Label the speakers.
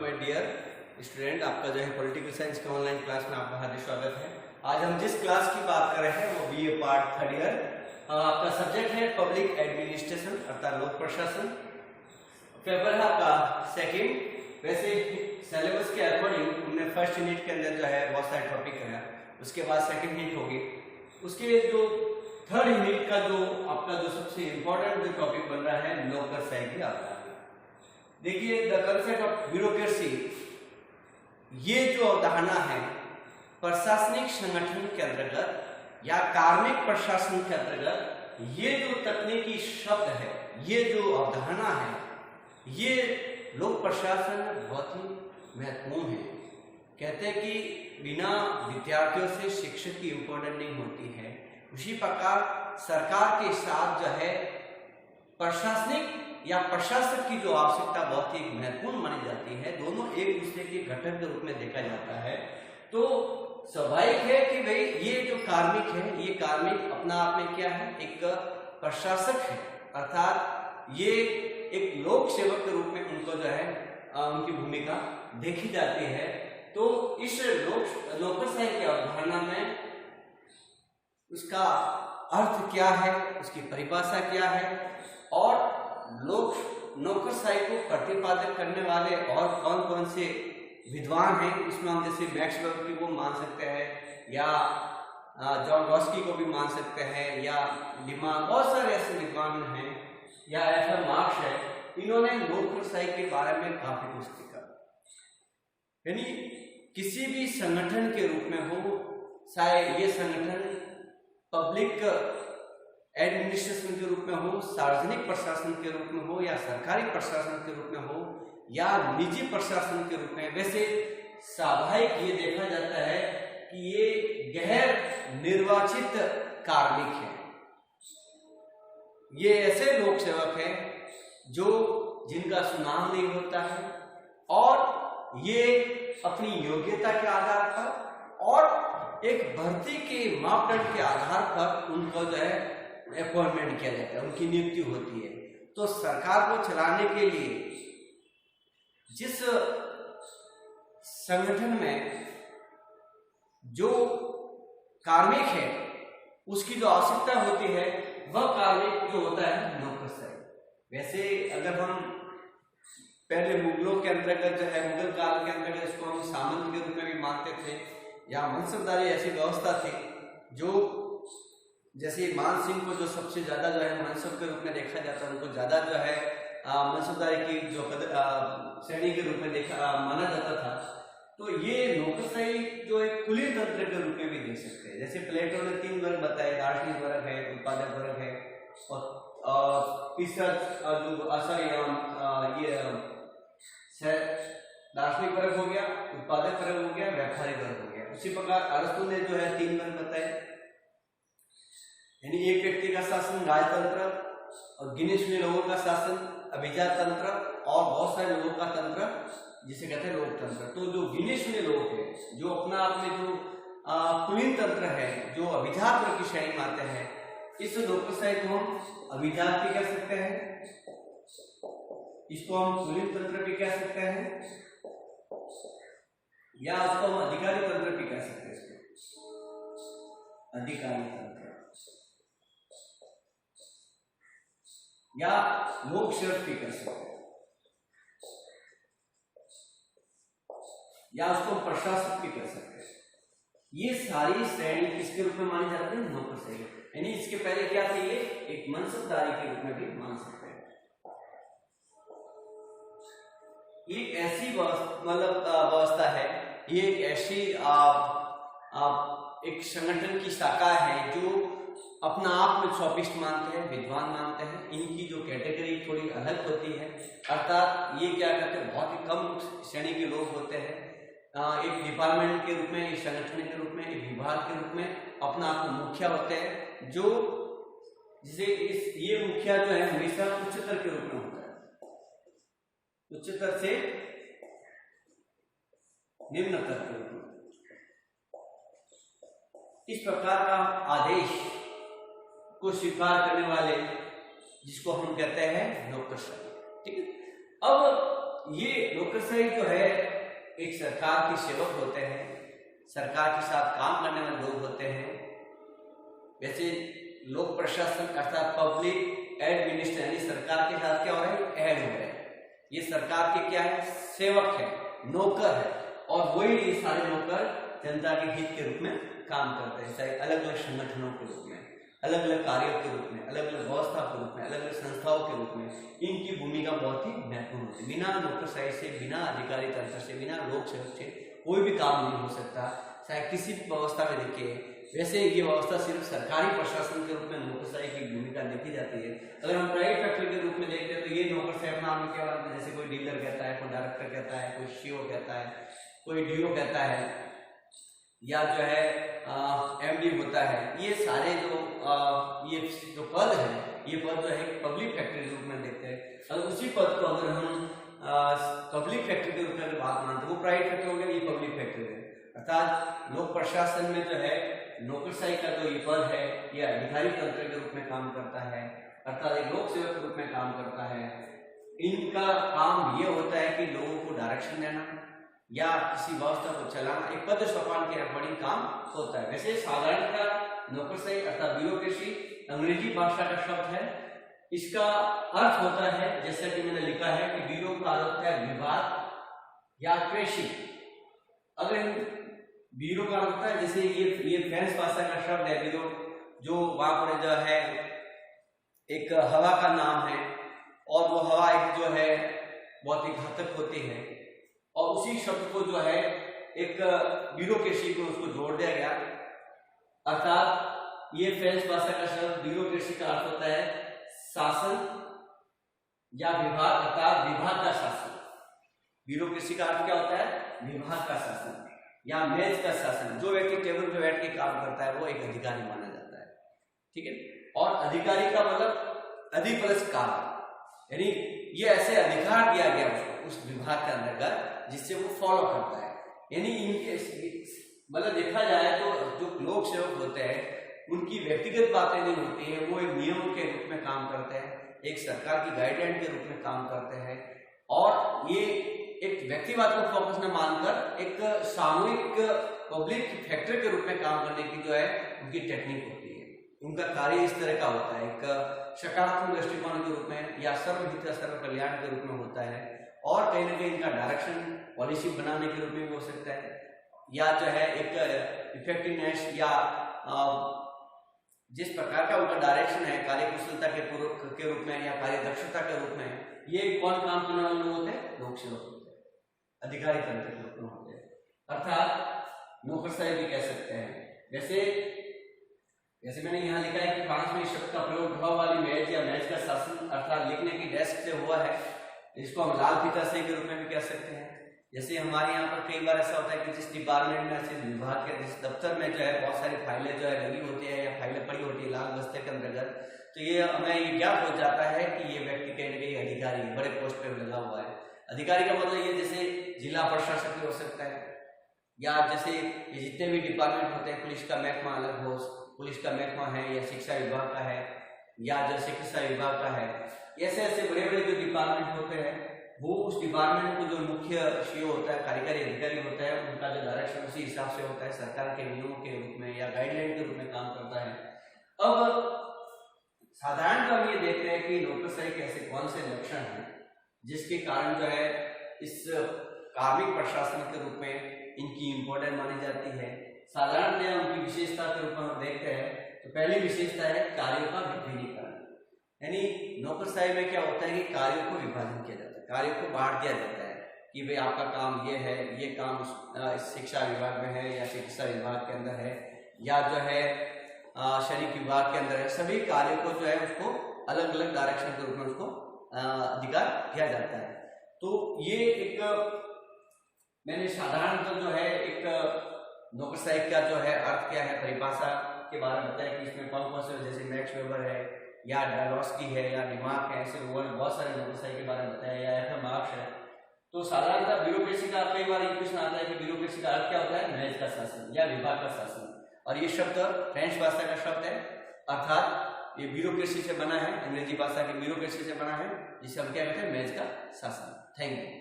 Speaker 1: My dear student, आपका जो है पॉलिटिकल साइंस के ऑनलाइन क्लास में आपका हार्दिक स्वागत है। आज हम जिस क्लास की बात कर रहे हैं वो बीए पार्ट थर्ड ईयर, आपका सब्जेक्ट है पब्लिक एडमिनिस्ट्रेशन अर्थात लोक प्रशासन। पेपर है आपका सेकंड। वैसे सिलेबस के अकॉर्डिंग हमने फर्स्ट यूनिट के अंदर जो है बहुत सारे टॉपिक है, उसके बाद सेकंड यूनिट होगी, उसके जो थर्ड यूनिट का जो आपका जो सबसे इम्पोर्टेंट जो टॉपिक बन रहा है लोकशाही आपका। देखिए, द कंसेप्ट ऑफ ब्यूरोक्रेसी, ये जो अवधारणा है प्रशासनिक संगठन के अंतर्गत या कार्मिक प्रशासन के अंतर्गत, ये जो तकनीकी शब्द है, ये जो अवधारणा है, ये लोक प्रशासन बहुत ही महत्वपूर्ण है। कहते हैं कि बिना विद्यार्थियों से शिक्षक की इम्पोर्टेंट नहीं होती है, उसी प्रकार सरकार के साथ जो है प्रशासनिक या प्रशासक की जो आवश्यकता बहुत ही महत्वपूर्ण मानी जाती है। दोनों एक दूसरे के घटक के रूप में देखा जाता है। तो स्वाभाविक है कि भाई ये जो कार्मिक है, ये कार्मिक अपना आप में क्या है, एक प्रशासक है, अर्थात ये एक लोक सेवक के रूप में उनको जो है उनकी भूमिका देखी जाती है। तो इस लोकशाही की अवधारणा में उसका अर्थ क्या है, उसकी परिभाषा क्या है और लोकशाही को प्रतिपादित करने वाले और कौन कौन से विद्वान हैं, इसमें हम जैसे मैक्स वेबर को मान सकते हैं या जॉन रॉस्की को भी मान सकते हैं या बहुत सारे ऐसे विद्वान हैं या एफ मार्क्स है, इन्होंने लोकशाही के बारे में काफी कुछ लिखा। यानी किसी भी संगठन के रूप में हो, चाहे ये संगठन पब्लिक एडमिनिस्ट्रेशन के रूप में हो, सार्वजनिक प्रशासन के रूप में हो या सरकारी प्रशासन के रूप में हो या निजी प्रशासन के रूप में, वैसे स्वाभाविक ये देखा जाता है कि ये गैर निर्वाचित कार्मिक है। ये ऐसे लोक सेवक हैं जो जिनका चुनाव नहीं होता है और ये अपनी योग्यता के आधार पर और एक भर्ती के मापदंड के आधार पर उनको जो है अपॉइंटमेंट किया जाता है, उनकी नियुक्ति होती है। तो सरकार को चलाने के लिए जिस संगठन में जो कार्मिक है उसकी जो आवश्यकता होती है, वह कार्मिक जो होता है लोकशाही। वैसे अगर हम पहले मुगलों के अंतर्गत जो है, मुगल काल के अंतर्गत इसको हम सामंत के रूप में भी मानते थे या मनसबदारी ऐसी व्यवस्था थी जो जैसे मान सिंह को जो सबसे ज्यादा जो है मनसब के रूप में देखा जाता है, उनको ज्यादा जो है मनसबदारी की जो श्रेणी के रूप में माना जाता था। तो ये लोकशाही जो एक कुलीन तंत्र के रूप में भी देख सकते हैं। जैसे प्लेटो ने 3 वर्ग बताए, दार्शनिक वर्ग है, उत्पादक वर्ग है और तीसरा जो ये दार्शनिक वर्ग हो गया, उत्पादक वर्ग हो गया, व्यापारी वर्ग हो गया। उसी प्रकार अरस्तु ने जो है 3 वर्ग बताए, यानी एक व्यक्ति का शासन राजतंत्र और गिने चुने लोगों का शासन अभिजात तंत्र और बहुत सारे लोगों का तंत्र जिसे कहते हैं लोकतंत्र। तो जो गिने चुने लोग हैं, जो अपना आप में जो कुलीन तंत्र है, जो अभिजात वर्ग की श्रेणी में आते हैं, इस लोकशाही को हम अभिजात भी कह सकते हैं, इसको हम कुलीन तंत्र भी कह सकते हैं या उसको हम अधिकारी तंत्र भी कह सकते हैं। इसको अधिकारी तंत्र या लोक सेवक भी कर सकते हैं या उसको प्रशासक भी कर सकते हैं। ये सारी श्रेणी किसके रूप में मानी जाती है? लोकशाही। यानी इसके पहले क्या थे? ये एक मनसबदारी के रूप में भी मान सकते हैं। एक ऐसी मतलब व्यवस्था है, ये एक ऐसी एक संगठन की शाखा है जो अपना आप में सोफिस्ट मानते हैं, विद्वान मानते हैं। इनकी जो कैटेगरी थोड़ी अलग होती है, अर्थात ये क्या करते हैं, बहुत ही कम श्रेणी के लोग होते हैं। एक डिपार्टमेंट के रूप में, एक संगठन के रूप में, एक विभाग के रूप में अपना आप में मुखिया होते हैं, जो जिसे ये मुखिया जो है हमेशा उच्चतर के रूप में होता है, उच्चतर से निम्नतर के रूप में। इस प्रकार का आदेश को स्वीकार करने वाले जिसको हम कहते हैं लोकशाही। ठीक है। अब ये नौकरशाही जो है एक सरकार के सेवक होते हैं, सरकार के साथ काम करने वाले लोग होते हैं। वैसे लोक प्रशासन अर्थात पब्लिक एडमिनिस्ट्रेशन यानी सरकार के साथ क्या हो रहा है, ऐड हो रहे हैं। ये सरकार के क्या है, सेवक है, नौकर है, और वही ये सारे नौकर जनता के हित के रूप में काम करते हैं, चाहे अलग अलग संगठनों के रूप में, अलग अलग कार्यों के रूप में, अलग अलग व्यवस्था के रूप में, अलग अलग संस्थाओं के रूप में। इनकी भूमिका बहुत ही महत्वपूर्ण होती है। बिना नौकरशाही से, बिना अधिकारी तंत्र से, बिना लोक सेवक से कोई भी काम नहीं हो सकता, चाहे किसी भी व्यवस्था में देखिए। वैसे ये व्यवस्था सिर्फ सरकारी प्रशासन के रूप में नौकरशाही की भूमिका देखी जाती है। अगर हम प्राइवेट फैक्ट्री के रूप में देखते हैं तो ये नौकरशाही अपना नाम क्या बात है, जैसे कोई डीलर कहता है, कोई डायरेक्टर कहता है, कोई सीईओ कहता है, कोई डीओ कहता है, या जो है एमडी होता है। ये सारे ये जो पद है, ये पद जो है पब्लिक फैक्ट्री के रूप में देखते हैं। अगर उसी पद को अगर हम पब्लिक फैक्ट्री के रूप में बात मानते हैं, वो प्राइवेट फैक्ट्री हो गया, ये पब्लिक फैक्ट्री है। अर्थात लोक प्रशासन में जो है नौकरशाही का जो ये पद है, ये अधिकारी तंत्र के रूप में काम करता है, अर्थात एक लोक सेवक के रूप में काम करता है। इनका काम ये होता है कि लोगों को डायरेक्शन देना या किसी व्यवस्था को चलाना, एक पद सोपान के अकॉर्डिंग काम होता है। वैसे साधारणतः नौकरशाही अर्थात ब्यूरोक्रेसी अंग्रेजी भाषा का शब्द है। इसका अर्थ होता है, जैसा कि मैंने लिखा है कि ब्यूरो का अर्थ होता है विभाग या कृषि। अगर ब्यूरो का अर्थ होता है, जैसे ये फ्रेंच भाषा का शब्द है ब्यूरो, जो वहां पर जो है एक हवा का नाम है, और वो हवा एक जो है बहुत ही घातक होती है, और उसी शब्द को जो है एक ब्यूरोक्रेसी को उसको जोड़ दिया गया। अर्थात ये फ्रेंच भाषा का शब्द ब्यूरोक्रेसी का अर्थ होता है शासन या विभाग, अर्थात विभाग का शासन। ब्यूरोक्रेसी का अर्थ क्या होता है, विभाग का शासन या मेज का शासन। जो व्यक्ति टेबल पे बैठ के काम करता है वो एक अधिकारी माना जाता है, ठीक है। और अधिकारी का मतलब अधि प्लस कार्य, यानी ये ऐसे अधिकार दिया गया उसको उस विभाग के अंतर्गत जिससे वो फॉलो करता है। यानी इनके मतलब देखा जाए तो जो लोक सेवक होते हैं उनकी व्यक्तिगत बातें नहीं होती है, वो एक नियम के रूप में काम करते हैं, एक सरकार की गाइडलाइन के रूप में काम करते हैं, और ये एक व्यक्तिवाद को फोकस न मानकर एक सामूहिक पब्लिक फैक्टर के रूप में काम करने की जो है उनकी टेक्निक होती है। उनका कार्य इस तरह का होता है, एक सकारात्मक दृष्टिकोण के रूप में या सर्वहित सर्व कल्याण के रूप में होता है, और कहीं ना कहीं इनका डायरेक्शन पॉलिसी बनाने के रूप में भी हो सकता है, या जो है एक इफेक्टिवनेस या जिस प्रकार का उनका डायरेक्शन है कार्य कुशलता के रूप में या कार्य दक्षता के रूप में, ये कौन काम करने वाले लोग होते हैं, लोक सेवक होते हैं, अधिकारी तंत्र के रूप में होते हैं, अर्थात नौकरशाही भी कह सकते हैं। जैसे मैंने यहाँ लिखा है कि फ्रांस में इस शब्द का प्रयोग ढाव वाली मेज या मेज का शासन अर्थात लिखने की डेस्क से हुआ है। इसको हम लाल फीता सही के रूप में भी कह सकते हैं। जैसे हमारे यहाँ पर कई बार ऐसा होता है कि जिस डिपार्टमेंट में, जिस विभाग के, जिस दफ्तर में जो है बहुत सारी फाइलें जो है लगी होती है या फाइलें पड़ी होती है लाल बस्ते के अंतर्गत, तो ये हमें ये ज्ञात हो जाता है कि ये व्यक्ति कहीं ना कहीं अधिकारी है, बड़े पोस्ट पे लगा हुआ है। अधिकारी का मतलब ये जैसे जिला प्रशासक भी हो सकता है, या जैसे ये जितने भी डिपार्टमेंट होते हैं, पुलिस का महकमा अलग हो, पुलिस का महकमा है, या शिक्षा विभाग का है, या जो चिकित्सा विभाग का है, ऐसे ऐसे बड़े बड़े जो डिपार्टमेंट होते हैं वो उस डिपार्टमेंट को जो मुख्य सीईओ होता है, कार्यकारी अधिकारी होता है, उनका जो डायरेक्शन उसी हिसाब से होता है, सरकार के नियमों के रूप में या गाइडलाइन के रूप में काम करता है। अब साधारणतः हम ये देखते हैं कि नौकरशाही के ऐसे कौन से लक्षण हैं जिसके कारण जो है इस कार्मिक प्रशासन के रूप में इनकी इम्पोर्टेंट मानी जाती है। साधारणतः उनकी विशेषता के रूप में हम देखते हैं तो पहली विशेषता है कार्यों का विभिन्नीकरण। यानी नौकरशाही में क्या होता है कि कार्यों को विभाजन किया जाता है, कार्यों को बांट दिया जाता है कि भाई आपका काम ये है, ये काम शिक्षा विभाग में है या चिकित्सा विभाग के अंदर है या जो है शरीफ विभाग के अंदर है। सभी कार्यों को जो है उसको अलग अलग डायरेक्शन के रूप में उसको अधिकार दिया जाता है। तो ये एक मैंने साधारणतः जो है एक नौकरशाही का जो है अर्थ क्या है, परिभाषा के बारे में बताया कि इसमें कौन से जैसे मैक्स वेबर है या डायलॉस्की है या डिमार्क है, ऐसे बहुत सारे नौकरशाही के बारे में बताया, या एफ मार्क्स है। तो साधारणतः ब्यूरोक्रेसी का कई बार ये क्वेश्चन आता है कि ब्यूरोक्रेसी का अर्थ क्या होता है, मैनेज का शासन या विभाग का शासन, और ये शब्द फ्रेंच भाषा का शब्द है, अर्थात ये ब्यूरोक्रेसी से बना है, अंग्रेजी भाषा की ब्यूरोक्रेसी से बना है, जिसे हम क्या कहते हैं मैनेज का शासन। Thank you.